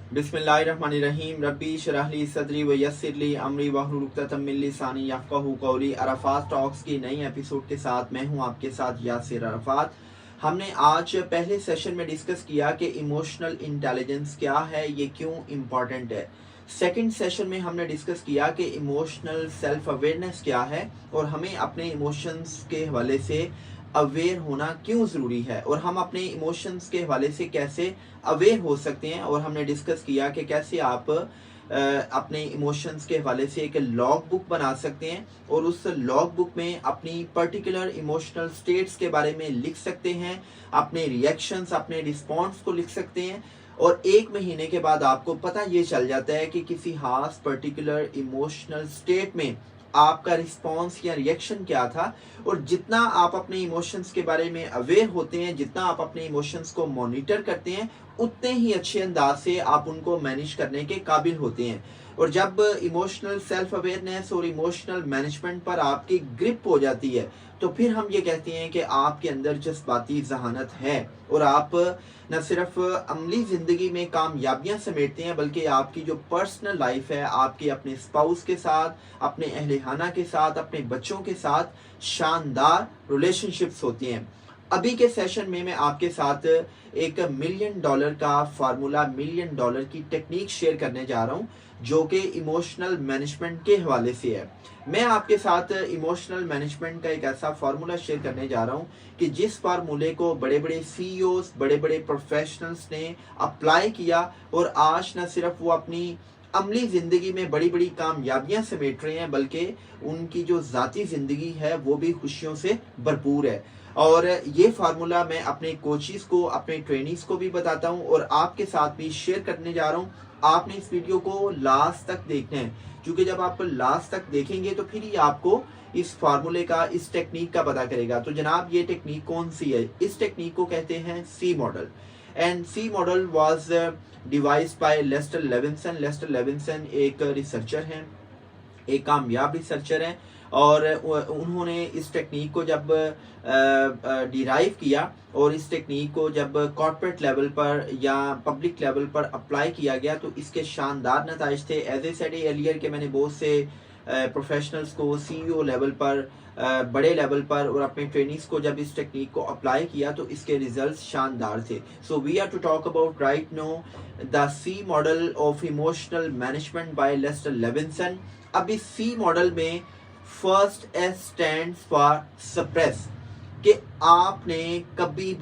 बिस्मिल्लाहिर्रहमानिर्रहीम रब्बी शरह ली सदरी व यस्सिर ली अमरी वहलुल उक़दतम मिन लिसानी यफ़क़हू क़ौली। अरफ़ात टॉक्स की नई एपिसोड के साथ मैं हूं आपके साथ यासिर अरफ़ात। हमने आज पहले सेशन में डिस्कस किया कि इमोशनल इंटेलिजेंस क्या है, ये क्यों इम्पॉर्टेंट है। सेकंड सेशन में हमने डिस्कस किया कि इमोशनल सेल्फ अवेयरनेस क्या है और हमें अपने इमोशंस के हवाले से अवेयर होना क्यों ज़रूरी है और हम अपने इमोशंस के हवाले से कैसे अवेयर हो सकते हैं। और हमने डिस्कस किया कि कैसे आप अपने इमोशंस के हवाले से एक लॉग बुक बना सकते हैं और उस लॉग बुक में अपनी पर्टिकुलर इमोशनल स्टेट्स के बारे में लिख सकते हैं, अपने रिएक्शंस, अपने रिस्पॉन्स को लिख सकते हैं। और एक महीने के बाद आपको पता ये चल जाता है कि किसी खास पर्टिकुलर इमोशनल स्टेट में आपका रिस्पॉन्स या रिएक्शन क्या था। और जितना आप अपने इमोशंस के बारे में अवेयर होते हैं, जितना आप अपने इमोशंस को मॉनिटर करते हैं, उतने ही अच्छे अंदाज से आप उनको मैनेज करने के काबिल होते हैं। और जब इमोशनल सेल्फ अवेयरनेस और इमोशनल मैनेजमेंट पर आपकी ग्रिप हो जाती है तो फिर हम ये कहते हैं कि आपके अंदर जज्बाती ज़हानत है और आप न सिर्फ अमली ज़िंदगी में कामयाबियां समेटते हैं बल्कि आपकी जो पर्सनल लाइफ है, आपके अपने स्पाउस के साथ, अपने अहले खाना के साथ, अपने बच्चों के साथ शानदार रिलेशनशिप्स होती हैं। अभी के सेशन में मैं आपके साथ एक $1 मिलियन का फार्मूला, $1 मिलियन की टेक्निक शेयर करने जा रहा हूँ जो कि इमोशनल मैनेजमेंट के हवाले से है। मैं आपके साथ इमोशनल मैनेजमेंट का एक ऐसा फार्मूला शेयर करने जा रहा हूँ कि जिस फार्मूले को बड़े बड़े सीईओज, बड़े बड़े प्रोफेशनल्स ने अप्लाई किया और आज न सिर्फ वो अपनी अमली ज़िंदगी में बड़ी बड़ी कामयाबियां समेट रहे हैं बल्कि उनकी जो ज़ाती ज़िंदगी है वो भी खुशियों से भरपूर है। और ये फार्मूला मैं अपने कोचेस को, अपने ट्रेनिंग्स को भी बताता हूँ और आपके साथ भी शेयर करने जा रहा हूँ। आपने इस वीडियो को लास्ट तक देखना है क्योंकि जब आप लास्ट तक देखेंगे तो फिर ही आपको इस फार्मूले का, इस टेक्निक का पता करेगा। तो जनाब, ये टेक्निक कौन सी है? इस टेक्निक को कहते हैं C model. And C model was devised by Lester Levinson. Lester Levinson एक रिसर्चर हैं, एक कामयाब रिसर्चर हैं और उन्होंने इस टेक्निक को जब डिराइव किया और इस टेक्निक को जब कॉर्पोरेट लेवल पर या पब्लिक लेवल पर अप्लाई किया गया तो इसके शानदार नताइज थे। एज ए सेड एलियर के मैंने बहुत से प्रोफेशनल्स को सीईओ लेवल पर, बड़े लेवल पर और अपने ट्रेनिंग्स को जब इस टेक्निक को अप्लाई किया तो इसके रिजल्ट्स शानदार थे। So we are to talk about right now the C model of emotional management by Lester Levinson. अब इस सी मॉडल में first S stands for suppress, कि आपने कभी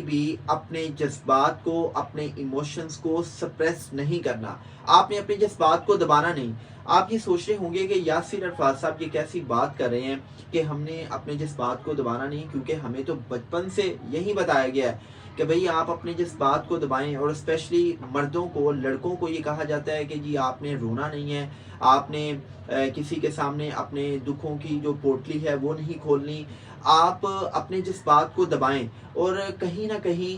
भी अपने जज्बात को, अपने इमोशंस को सप्रेस नहीं करना। आपने अपने जज्बात को दबाना नहीं। आप ये सोच रहे होंगे कि यासिर अरफात साहब ये कैसी बात कर रहे हैं कि हमने अपने जज्बात को दबाना नहीं, क्योंकि हमें तो बचपन से यही बताया गया है कि भाई आप अपने जज्बात को दबाएं। और स्पेशली मर्दों को, लड़कों को ये कहा जाता है कि जी आपने रोना नहीं है, आपने किसी के सामने अपने दुखों की जो पोटली है वो नहीं खोलनी, आप अपने जज्बात को दबाएं। और कहीं ना कहीं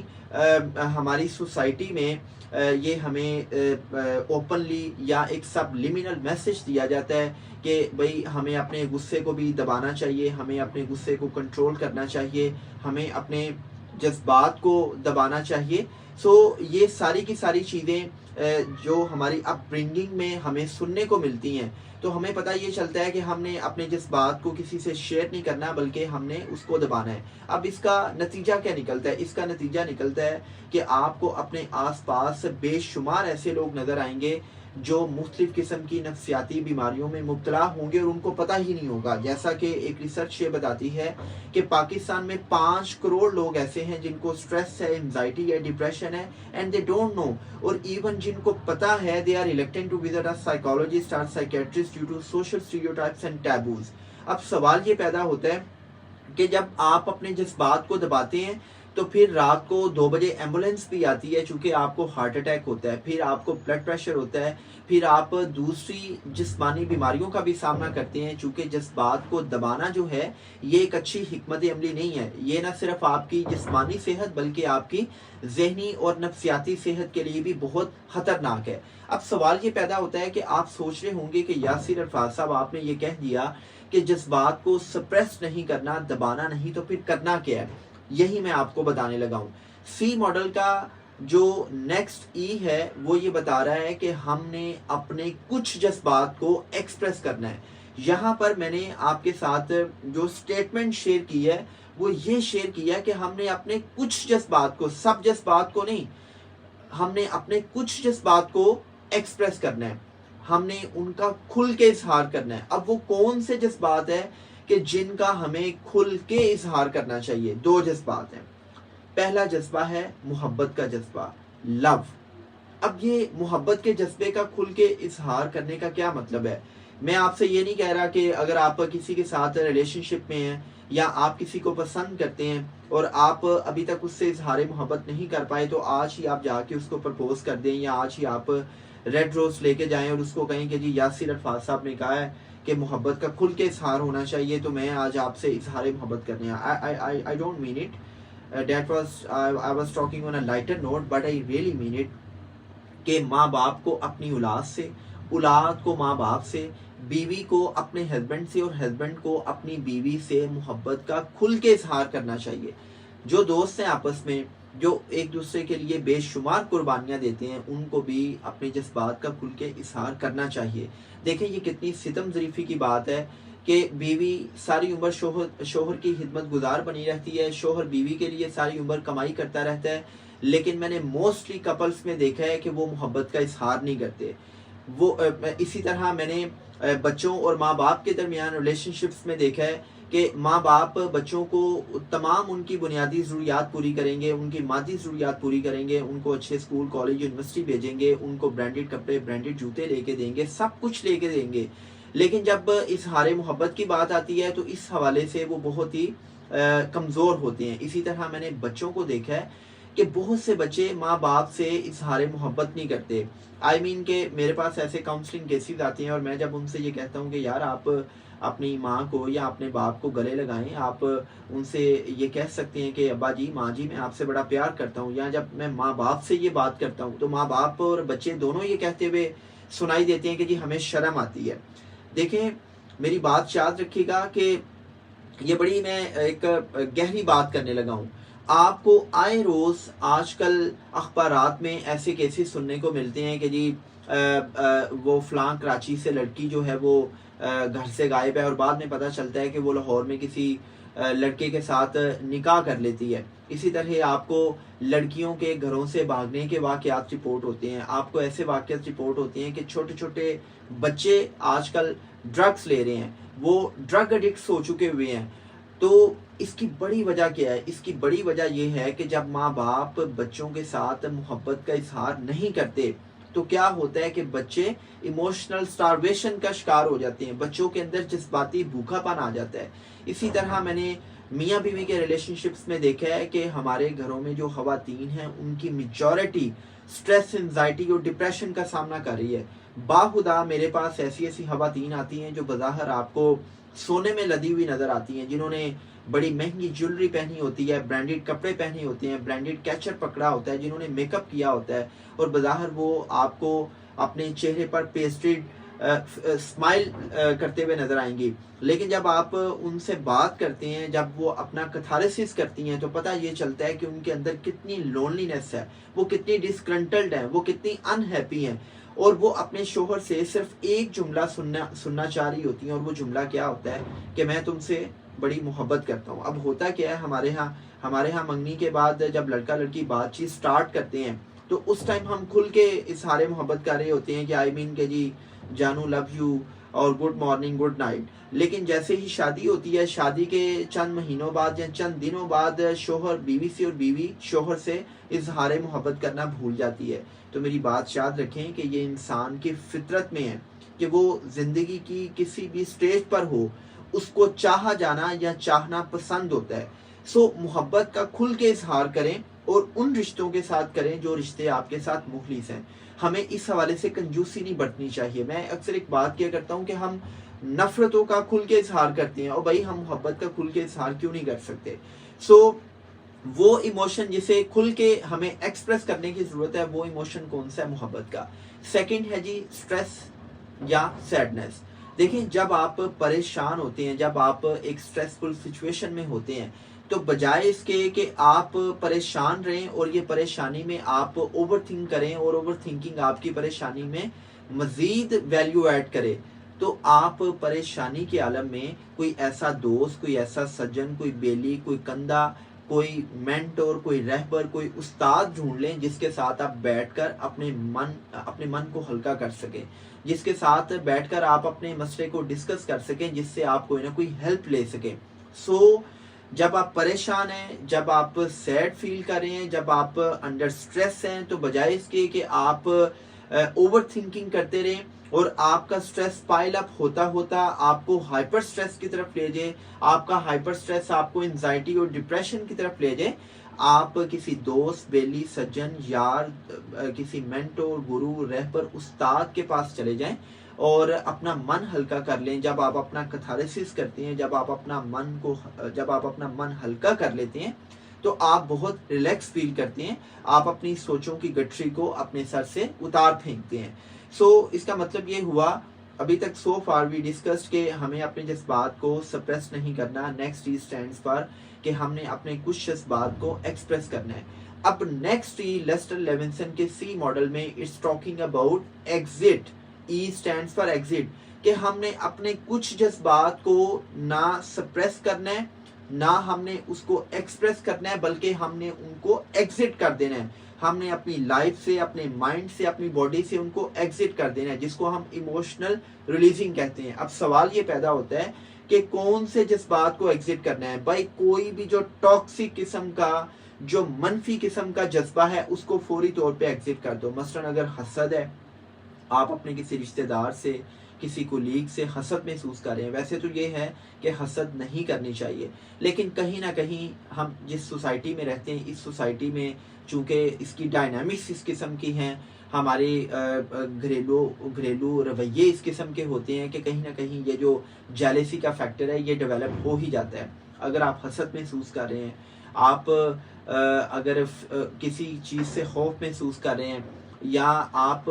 हमारी सोसाइटी में ये हमें ओपनली या एक सबलिमिनल मैसेज दिया जाता है कि भाई हमें अपने गुस्से को भी दबाना चाहिए, हमें अपने गुस्से को कंट्रोल करना चाहिए, हमें अपने जज्बात को दबाना चाहिए। सो ये सारी की सारी चीज़ें जो हमारी अपब्रिंगिंग में हमें सुनने को मिलती हैं, तो हमें पता ये चलता है कि हमने अपने जज्बात को किसी से शेयर नहीं करना बल्कि हमने उसको दबाना है। अब इसका नतीजा क्या निकलता है? इसका नतीजा निकलता है कि आपको अपने आसपास बेशुमार ऐसे लोग नज़र आएंगे जो मुख्तलिफ किस्म की नफ्सियाती बीमारियों में मुब्तला होंगे और उनको पता ही नहीं होगा। जैसा कि एक रिसर्च ये बताती है कि पाकिस्तान में 5 करोड़ लोग ऐसे हैं जिनको स्ट्रेस है, एंजाइटी है, डिप्रेशन है एंड दे डोंट नो। और इवन जिनको पता है they are reluctant to visit a psychologist और psychiatrist due to social stereotypes and taboos. अब सवाल ये पैदा होता है कि जब आप अपने जज्बात को दबाते हैं तो फिर रात को 2 बजे एम्बुलेंस भी आती है चूंकि आपको हार्ट अटैक होता है, फिर आपको ब्लड प्रेशर होता है, फिर आप दूसरी जिस्मानी बीमारियों का भी सामना करते हैं। चूंकि जज्बात को दबाना जो है ये एक अच्छी हिकमत अमली नहीं है। ये ना सिर्फ आपकी जिस्मानी सेहत बल्कि आपकी जहनी और नफ्सियाती सेहत के लिए भी बहुत खतरनाक है। अब सवाल ये पैदा होता है कि आप सोच रहे होंगे कि यासिर अरफात साहब आपने ये कह दिया कि जज्बात को सप्रेस नहीं करना, दबाना नहीं, तो फिर करना क्या है? यही मैं आपको बताने लगा हूँ। सी मॉडल का जो नेक्स्ट ई है वो ये बता रहा है कि हमने अपने कुछ जज्बात को एक्सप्रेस करना है। यहाँ पर मैंने आपके साथ जो स्टेटमेंट शेयर की है वो ये शेयर किया कि हमने अपने कुछ जज्बात को, सब जज्बात को नहीं, हमने अपने कुछ जज्बात को एक्सप्रेस करना है, हमने उनका खुल के इजहार करना है। अब वो कौन से जज्बात है कि जिनका हमें खुल के इजहार करना चाहिए? दो जज्बात हैं। पहला जज्बा है मोहब्बत का जज्बा, लव। अब ये मोहब्बत के जज्बे का खुल के इजहार करने का क्या मतलब है? मैं आपसे ये नहीं कह रहा कि अगर आप किसी के साथ रिलेशनशिप में हैं या आप किसी को पसंद करते हैं और आप अभी तक उससे इजहार मोहब्बत नहीं कर पाए तो आज ही आप जाके उसको प्रपोज कर दें, या आज ही आप रेड रोज लेके जाएं और उसको कहें कि जी यासिर अरफात साहब ने कहा है कि मोहब्बत का खुल के इजहार होना चाहिए, तो मैं आज आपसे इजहार मोहब्बत करने I don't mean it, that was I was talking on a lighter note, but I really mean it कि माँ बाप को अपनी औलाद से, औलाद को माँ बाप से, बीवी को अपने हस्बैंड से और हस्बैंड को अपनी बीवी से मोहब्बत का खुल के इजहार करना चाहिए। जो दोस्त हैं आपस में, जो एक दूसरे के लिए बेशुमार कुर्बानियाँ देते हैं, उनको भी अपने जज्बात का खुल के इजहार करना चाहिए। देखें ये कितनी सितम ज़रीफ़ी की बात है कि बीवी सारी उम्र शोहर की खिदमत गुजार बनी रहती है, शोहर बीवी के लिए सारी उम्र कमाई करता रहता है, लेकिन मैंने मोस्टली कपल्स में देखा है कि वो मोहब्बत का इजहार नहीं करते। वो इसी तरह मैंने बच्चों और माँ बाप के दरमियान रिलेशनशिप्स में देखा है कि माँ बाप बच्चों को तमाम उनकी बुनियादी ज़रूरियात पूरी करेंगे, उनकी मादी ज़रूरियात पूरी करेंगे, उनको अच्छे स्कूल कॉलेज यूनिवर्सिटी भेजेंगे, उनको ब्रांडेड कपड़े ब्रांडेड जूते लेके देंगे, सब कुछ लेके देंगे, लेकिन जब इजहार मोहब्बत की बात आती है तो इस हवाले से वो बहुत ही कमज़ोर होते हैं। इसी तरह मैंने बच्चों को देखा है कि बहुत से बच्चे माँ बाप से इजहार मोहब्बत नहीं करते। आई मीन के मेरे पास ऐसे काउंसलिंग केसेस आते हैं और मैं जब उनसे ये कहता हूँ कि यार आप अपनी माँ को या अपने बाप को गले लगाएं, आप उनसे ये कह सकते हैं कि अब्बा जी, माँ जी, मैं आपसे बड़ा प्यार करता हूँ, या जब मैं माँ बाप से ये बात करता हूँ तो माँ बाप और बच्चे दोनों ये कहते हुए सुनाई देते हैं कि जी हमें शर्म आती है। देखें मेरी बात याद रखिएगा कि ये बड़ी मैं एक गहरी बात करने लगा हूँ। आपको आए रोज़ आजकल अखबारात में ऐसे केसेस सुनने को मिलते हैं कि जी वो फलां कराची से लड़की जो है वो घर से गायब है और बाद में पता चलता है कि वो लाहौर में किसी लड़के के साथ निकाह कर लेती है। इसी तरह आपको लड़कियों के घरों से भागने के वाक़यात रिपोर्ट होते हैं, आपको ऐसे वाक़यात रिपोर्ट होते हैं कि छोटे छोटे बच्चे आजकल ड्रग्स ले रहे हैं, वो ड्रग एडिक्ट्स हो चुके हुए हैं। तो इसकी बड़ी वजह क्या है? इसकी बड़ी वजह यह है कि जब माँ बाप बच्चों के साथ मोहब्बत का इजहार नहीं करते तो क्या होता है कि बच्चे इमोशनल स्टारवेशन का शिकार हो जाते हैं, बच्चों के अंदर जज्बाती भूखापन आ जाता है। इसी तरह मैंने मियाँ बीवी के रिलेशनशिप्स में देखा है कि हमारे घरों में जो ख़वातीन हैं उनकी मेजॉरिटी स्ट्रेस, एंजाइटी और डिप्रेशन का सामना कर रही है। बाखुदा मेरे पास ऐसी ऐसी ख़वातीन आती हैं जो बज़ाहिर आपको सोने में लदी हुई नज़र आती हैं, जिन्होंने बड़ी महंगी ज्वेलरी पहनी होती है, ब्रांडेड कपड़े पहने होते हैं, ब्रांडेड कैचर पकड़ा होता है, जिन्होंने मेकअप किया होता है, और बज़ाहिर वो आपको अपने चेहरे पर पेस्टेड स्माइल करते हुए नजर आएंगी। लेकिन जब आप उनसे बात करते हैं, जब वो अपना कैथारसिस करती हैं, तो पता ये चलता है कि उनके अंदर कितनी लोनलीनेस है, वो कितनी डिस्ग्रंटल्ड है, वो कितनी अनहैप्पी हैं, और वो अपने शोहर से सिर्फ एक जुमला सुनना चाह रही होती हैं, और वो जुमला क्या होता है कि मैं तुमसे बड़ी मोहब्बत करता हूँ। अब होता क्या है, हमारे यहाँ मंगनी के बाद जब लड़का लड़की बातचीत स्टार्ट करते हैं तो उस टाइम हम खुल के इजहार मोहब्बत कर रहे होते हैं कि आई मीन के जी जानू लव यू और गुड मॉर्निंग गुड नाइट। लेकिन जैसे ही शादी होती है, शादी के चंद महीनों बाद या चंद दिनों बाद शोहर बीवी से और बीवी शोहर से इजहार मोहब्बत करना भूल जाती है। तो मेरी बात याद रखें कि ये इंसान की फितरत में है कि वो जिंदगी की किसी भी स्टेज पर हो, उसको चाहा जाना या चाहना पसंद होता है। सो मोहब्बत का खुल के इजहार करें और उन रिश्तों के साथ करें जो रिश्ते आपके साथ मुखलिस हैं। हमें इस हवाले से कंजूसी नहीं बरतनी चाहिए। मैं अक्सर एक बात किया करता हूँ कि हम नफरतों का खुल के इजहार करते हैं, और भाई हम मोहब्बत का खुल के इजहार क्यों नहीं कर सकते? सो वो इमोशन जिसे खुल के हमें एक्सप्रेस करने की जरूरत है, वो इमोशन कौन सा है? मोहब्बत का। सेकंड है जी स्ट्रेस या सैडनेस। देखिए जब आप परेशान होते हैं, जब आप एक स्ट्रेसफुल सिचुएशन में होते हैं, تو بجائے اس کے کہ آپ پریشان رہیں اور یہ پریشانی میں آپ اوور تھنک کریں اور اوور تھنکنگ آپ کی پریشانی میں مزید ویلیو ایڈ کرے، تو آپ پریشانی کے عالم میں کوئی ایسا دوست، کوئی ایسا سجن، کوئی بیلی، کوئی کندھا، کوئی مینٹور، کوئی رہبر، کوئی استاد ڈھونڈ لیں جس کے ساتھ آپ بیٹھ کر اپنے من کو ہلکا کر سکیں، جس کے ساتھ بیٹھ کر آپ اپنے مسئلے کو ڈسکس کر سکیں، جس سے آپ کوئی نہ کوئی ہیلپ لے سکیں۔ سو جب آپ پریشان ہیں، جب آپ سیڈ فیل کر رہے ہیں، جب آپ انڈر سٹریس ہیں، تو بجائے اس کے کہ آپ اوور تھنکنگ کرتے رہیں اور آپ کا سٹریس پائل اپ ہوتا ہوتا آپ کو ہائپر سٹریس کی طرف لے جائے، آپ کا ہائپر سٹریس آپ کو انزائٹی اور ڈپریشن کی طرف لے جائے، آپ کسی دوست، بیلی، سجن، یار، کسی مینٹور، گرو، رہبر، استاد کے پاس چلے جائیں اور اپنا من ہلکا کر لیں۔ جب آپ اپنا کتھارسس کرتے ہیں، جب آپ اپنا من ہلکا کر لیتے ہیں تو آپ بہت ریلیکس فیل کرتے ہیں، آپ اپنی سوچوں کی گٹھری کو اپنے سر سے اتار پھینکتے ہیں۔ سو اس کا مطلب یہ ہوا، ابھی تک سو فار وی ڈسکسڈ کہ ہمیں اپنے جذبات کو سپریس نہیں کرنا، نیکسٹ ای اسٹینڈز پر کہ ہم نے اپنے کچھ جذبات کو ایکسپریس کرنا ہے۔ اب نیکسٹ ای لیسٹر لیونسن کے سی ماڈل میں it's talking about exit, E stands پر ایگزٹ، کہ ہم نے اپنے کچھ جذبات کو نہ سپریس کرنا ہے، نہ ہم نے اس کو ایکسپریس کرنا ہے، بلکہ ہم نے ان کو ایگزٹ کر دینا ہے، ہم نے اپنی لائف سے، اپنے مائنڈ سے، اپنی باڈی سے ان کو ایگزٹ کر دینا ہے، جس کو ہم ایموشنل ریلیزنگ کہتے ہیں۔ اب سوال یہ پیدا ہوتا ہے کہ کون سے جذبات کو ایگزٹ کرنا ہے؟ بھائی کوئی بھی جو ٹاکسک قسم کا، جو منفی قسم کا جذبہ ہے اس کو فوری طور پہ ایگزٹ کر دو۔ مثلاً اگر حسد ہے، آپ اپنے کسی رشتہ دار سے، کسی کولیگ سے حسد محسوس کر رہے ہیں، ویسے تو یہ ہے کہ حسد نہیں کرنی چاہیے، لیکن کہیں نہ کہیں ہم جس سوسائٹی میں رہتے ہیں، اس سوسائٹی میں چونکہ اس کی ڈائنامکس اس قسم کی ہیں، ہمارے گھریلو رویے اس قسم کے ہوتے ہیں کہ کہیں نہ کہیں یہ جو جیلیسی کا فیکٹر ہے یہ ڈیولپ ہو ہی جاتا ہے۔ اگر آپ حسد محسوس کر رہے ہیں، آپ اگر کسی چیز سے خوف محسوس کر رہے ہیں، یا آپ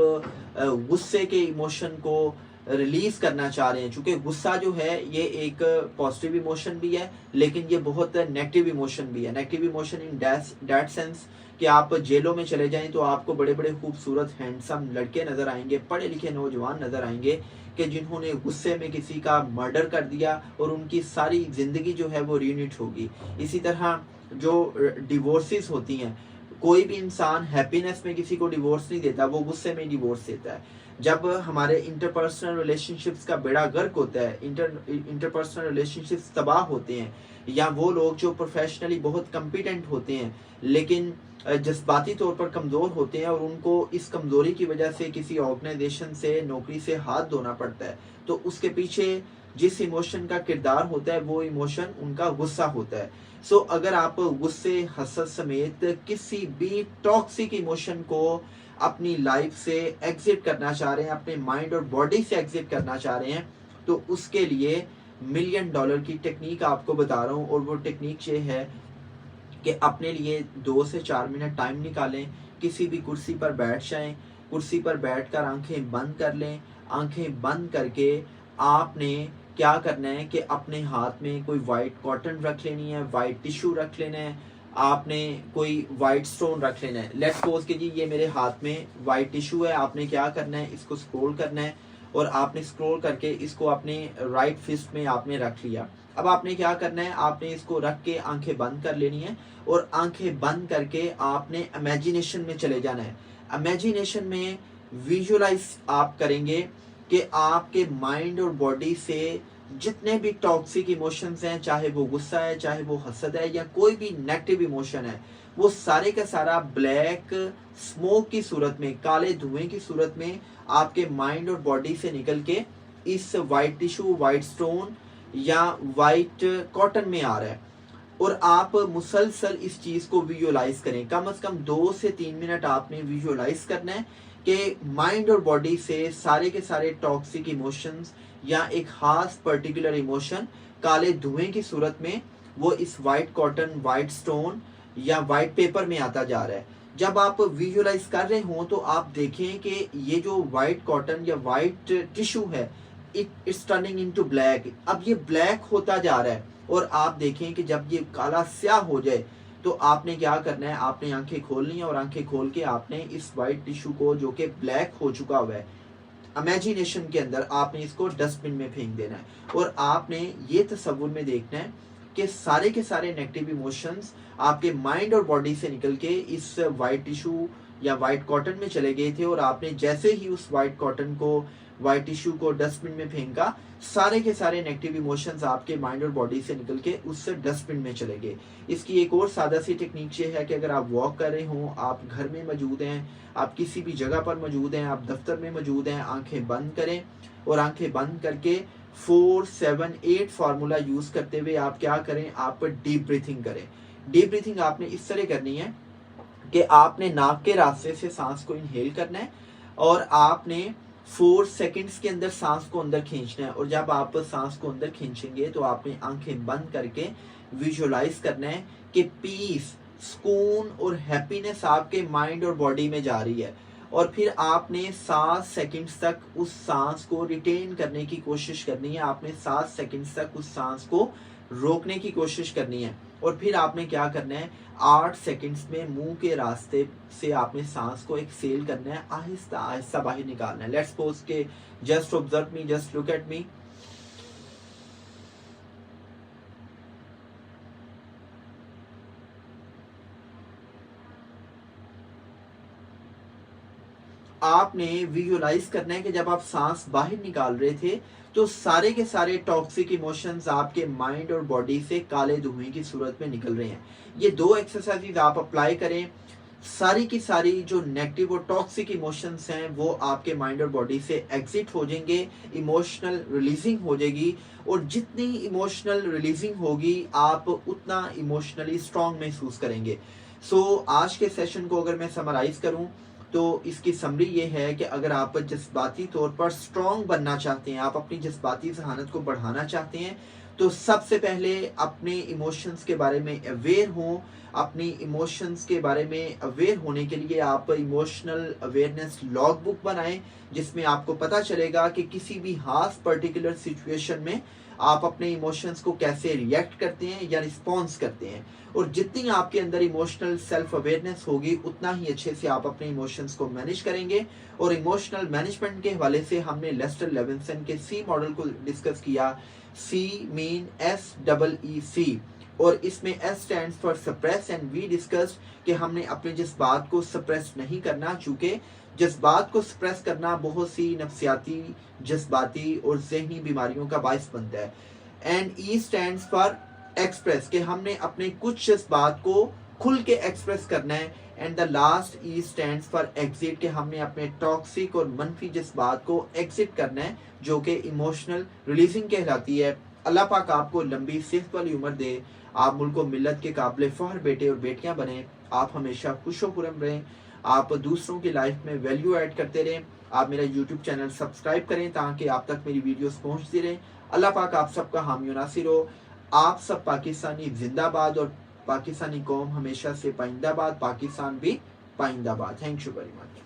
غصے کے ایموشن کو ریلیز کرنا چاہ رہے ہیں، چونکہ غصہ جو ہے یہ ایک پازیٹیو ایموشن بھی ہے لیکن یہ بہت نیگیٹو ایموشن بھی ہے۔ Negative emotion in that sense کہ آپ جیلوں میں چلے جائیں تو آپ کو بڑے بڑے خوبصورت ہینڈسم لڑکے نظر آئیں گے، پڑھے لکھے نوجوان نظر آئیں گے کہ جنہوں نے غصے میں کسی کا مرڈر کر دیا اور ان کی ساری زندگی جو ہے وہ ریونٹ ہوگی۔ اسی طرح جو ڈیورسز ہوتی ہیں، کوئی بھی انسان ہیپینس میں کسی کو ڈیورس نہیں دیتا، وہ غصے میں ڈیورس دیتا ہے۔ جب ہمارے انٹرپرسنل ریلیشن شپس کا بیڑا غرق ہوتا ہے، انٹرپرسنل ریلیشن شپس تباہ ہوتے ہیں، یا وہ لوگ جو پروفیشنلی بہت کمپیٹنٹ ہوتے ہیں لیکن جذباتی طور پر کمزور ہوتے ہیں اور ان کو اس کمزوری کی وجہ سے کسی آرگنائزیشن سے، نوکری سے ہاتھ دھونا پڑتا ہے، تو اس کے پیچھے جس ایموشن کا کردار ہوتا ہے وہ ایموشن ان کا غصہ ہوتا ہے۔ سو اگر آپ غصے، حسد سمیت کسی بھی ٹاکسک ایموشن کو اپنی لائف سے ایگزٹ کرنا چاہ رہے ہیں، اپنے مائنڈ اور باڈی سے ایگزٹ کرنا چاہ رہے ہیں، تو اس کے لیے $1,000,000 کی ٹیکنیک آپ کو بتا رہا ہوں، اور وہ ٹیکنیک یہ ہے کہ اپنے لیے 2 سے 4 منٹ ٹائم نکالیں، کسی بھی کرسی پر بیٹھ جائیں، کرسی پر بیٹھ کر آنکھیں بند کر لیں، آنکھیں بند کر کے آپ نے کیا کرنا ہے کہ اپنے ہاتھ میں کوئی وائٹ کاٹن رکھ لینی ہے، وائٹ ٹیشو رکھ لینا ہے، آپ نے کوئی وائٹ سٹون رکھ لینا ہے۔ لیٹس سپوز کہ جی یہ میرے ہاتھ میں وائٹ ٹیشو ہے، آپ نے کیا کرنا ہے، اس کو سکرول کرنا ہے، اور آپ نے سکرول کر کے اس کو اپنے رائٹ فسٹ میں آپ نے رکھ لیا۔ اب آپ نے کیا کرنا ہے، آپ نے اس کو رکھ کے آنکھیں بند کر لینی ہے، اور آنکھیں بند کر کے آپ نے امیجینیشن میں چلے جانا ہے۔ امیجینیشن میں ویژولائز آپ کریں گے کہ آپ کے مائنڈ اور باڈی سے جتنے بھی ٹاکسک ایموشنز ہیں، چاہے وہ غصہ ہے، چاہے وہ حسد ہے، یا کوئی بھی نیگیٹو ایموشن ہے، وہ سارے کا سارا بلیک سموک کی صورت میں، کالے دھوئیں کی صورت میں آپ کے مائنڈ اور باڈی سے نکل کے اس وائٹ ٹیشو، وائٹ سٹون یا وائٹ کاٹن میں آ رہا ہے، اور آپ مسلسل اس چیز کو ویژولائز کریں۔ کم از کم 2 سے 3 منٹ آپ نے ویژولائز کرنا ہے کہ مائنڈ اور باڈی سے سارے کے سارے ٹاکسک ایموشنز یا ایک خاص پرٹیکولر ایموشن کالے دھوئیں کی صورت میں وہ اس وائٹ کاٹن، وائٹ سٹون یا وائٹ پیپر میں آتا جا رہا ہے۔ جب آپ ویژولائز کر رہے ہوں تو آپ دیکھیں کہ یہ جو وائٹ کاٹن یا وائٹ ٹیشو ہے، اٹس ٹرننگ انٹو بلیک، اب یہ بلیک ہوتا جا رہا ہے، और आप देखें कि जब ये काला स्याह हो जाए तो आपने क्या करना है, आपने आंखें खोलनी है और आंखें खोल के आपने इस वाइट टिश्यू को जो कि ब्लैक हो चुका हुआ है इमेजिनेशन के अंदर, आपने इसको डस्टबिन में फेंक देना है। और आपने ये तस्वुर में देखना है कि सारे के सारे नेगेटिव इमोशंस आपके माइंड और बॉडी से निकल के इस वाइट टिश्यू या वाइट कॉटन में चले गए थे, और आपने जैसे ही उस वाइट कॉटन को, वाइट टिश्यू को डस्टबिन में फेंका, सारे के सारे नेगेटिव इमोशंस आपके माइंड और बॉडी से निकल के उससे डस्टबिन में चले गए। इसकी एक और सादा सी टेक्निक ये है कि अगर आप वॉक कर रहे हो, आप घर में मौजूद हैं, आप किसी भी जगह पर मौजूद हैं, आप दफ्तर में मौजूद हैं, आंखें बंद करें और आंखें बंद करके 4-7-8 फार्मूला यूज करते हुए आप क्या करें, आप डीप ब्रीथिंग करें। डीप ब्रीथिंग आपने इस तरह करनी है कि आपने नाक के रास्ते से सांस को इनहेल करना है और आपने 4 सेकंड्स के अंदर सांस को अंदर खींचना है, और जब आप सांस को अंदर खींचेंगे तो आपने आंखें बंद करके विजुअलाइज करना है कि पीस, सुकून और हैप्पीनेस आपके माइंड और बॉडी में जा रही है, और फिर आपने 7 सेकंड्स तक उस सांस को रिटेन करने की कोशिश करनी है। आपने 7 सेकंड्स तक उस सांस को रोकने की कोशिश करनी है, और फिर आपने क्या करना है, 8 सेकंड्स में मुंह के रास्ते से आपने सांस को एक्सेल करना है, आहिस्ता आहिस्ता बाहर निकालना है। लेट्स सपोज के just observe me, just look at me. आपने विजुअलाइज करना है कि जब आप सांस बाहर निकाल रहे थे तो सारे के सारे टॉक्सिक इमोशंस आपके माइंड और बॉडी से काले धुएं की सूरत में निकल रहे हैं। ये 2 एक्सरसाइज आप अप्लाई करें, सारी की सारी जो नेगेटिव और टॉक्सिक इमोशंस हैं वो आपके माइंड और बॉडी से एग्जिट हो जाएंगे, इमोशनल रिलीजिंग हो जाएगी, और जितनी इमोशनल रिलीजिंग होगी आप उतना इमोशनली स्ट्रांग महसूस करेंगे। आज के सेशन को अगर मैं समराइज करूं तो इसकी समरी ये है कि अगर आप जज्बाती तौर पर स्ट्रांग बनना चाहते हैं, आप अपनी जज्बाती जहानत को बढ़ाना चाहते हैं, तो सबसे पहले अपने इमोशंस के बारे में अवेयर हों। अपनी इमोशंस के बारे में अवेयर होने के लिए आप इमोशनल अवेयरनेस लॉग बुक बनाएं, जिसमें आपको पता चलेगा कि किसी भी खास पर्टिकुलर सिचुएशन में आप अपने इमोशंस को कैसे रिएक्ट करते हैं या रिस्पॉन्स करते हैं। और जितनी आपके अंदर इमोशनल सेल्फ अवेयरनेस होगी उतना ही अच्छे से आप अपने इमोशंस को मैनेज करेंगे। और इमोशनल मैनेजमेंट के हवाले से हमने लेस्टर लेविंसन के सी मॉडल को डिस्कस किया। सी मीन SEEC, और इसमें S stands for suppress, and we discussed कि हमने अपने जज्बात को सप्रेस नहीं करना, चूंकि जज्बात को सप्रेस करना बहुत सी नफ्सियाती, जज्बाती और ज़हनी बीमारियों का बायस बनता है। And E stands for express, कि हमने अपने कुछ जज्बात को खुल के एक्सप्रेस करना है। And the last E stands for exit, कि हमने अपने टॉक्सिक और मनफी जज्बात को एग्जिट करना है, जो कि इमोशनल रिलीजिंग कहलाती है। अल्लाह पाक आपको लंबी सेहत वाली उम्र दे, आप मुल्क व मिल्लत के काबिल फख्र बेटे और बेटियां बने, आप हमेशा खुश खुरम रहें, आप दूसरों की लाइफ में वैल्यू ऐड करते रहें। आप मेरा यूट्यूब चैनल सब्सक्राइब करें ताकि आप तक मेरी वीडियोस पहुंचती रहें। अल्लाह पाक आप सबका हामी और नासिर हो। आप सब पाकिस्तानी जिंदाबाद, और पाकिस्तानी कौम हमेशा से पाइंदाबाद, पाकिस्तान भी पाइंदाबाद। Thank you very much.